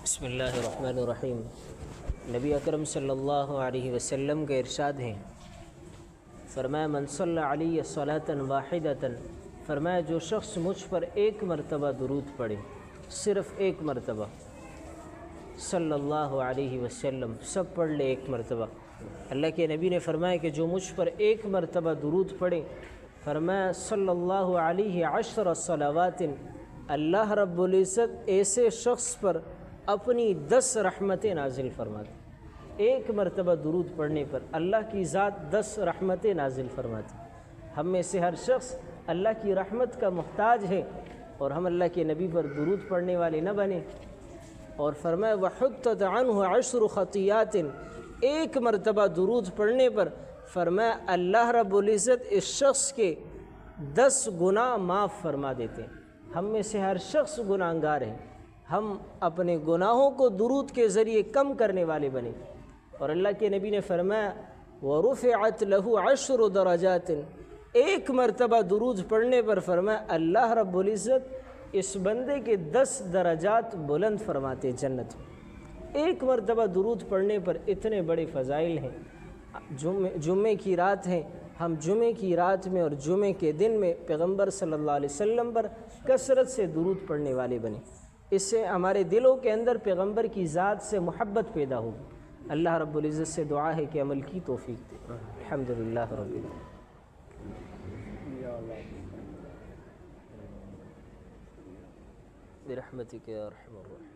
بسم اللہ الرحمن الرحیم۔ نبی اکرم صلی اللہ علیہ وسلم کا ارشاد ہے، فرمایا من صلی علی صلاۃ واحدۃ، فرمایا جو شخص مجھ پر ایک مرتبہ درود پڑھے، صرف ایک مرتبہ، صلی اللہ علیہ وسلم، سب پڑھ لے ایک مرتبہ۔ اللہ کے نبی نے فرمایا کہ جو مجھ پر ایک مرتبہ درود پڑھے، فرمایا صلی اللہ علیہ عشر صلوات، اللہ رب العزت ایسے شخص پر اپنی 10 رحمتیں نازل فرماتے۔ ایک مرتبہ درود پڑھنے پر اللہ کی ذات 10 رحمتیں نازل فرماتی۔ ہم میں سے ہر شخص اللہ کی رحمت کا محتاج ہے، اور ہم اللہ کے نبی پر درود پڑھنے والے نہ بنیں۔ اور فرمایا وحطت عنہ 10 خطیات، ایک مرتبہ درود پڑھنے پر فرمایا اللہ رب العزت اس شخص کے 10 گناہ معاف فرما دیتے ہیں۔ ہم میں سے ہر شخص گناہ گار ہے، ہم اپنے گناہوں کو درود کے ذریعے کم کرنے والے بنے۔ اور اللہ کے نبی نے فرمایا وَرُفِعَتْ لَهُ 10 درجات، ایک مرتبہ درود پڑھنے پر فرمایا اللہ رب العزت اس بندے کے 10 درجات بلند فرماتے جنت میں۔ ایک مرتبہ درود پڑھنے پر اتنے بڑے فضائل ہیں۔ جمعے کی رات ہے، ہم جمعے کی رات میں اور جمعے کے دن میں پیغمبر صلی اللہ علیہ وسلم پر کثرت سے درود پڑھنے والے بنے۔ اس سے ہمارے دلوں کے اندر پیغمبر کی ذات سے محبت پیدا ہوگی۔ اللہ رب العزت سے دعا ہے کہ عمل کی توفیق دے۔ الحمدللہ رب العالمین۔ برحمتک یا ارحم الراحمین۔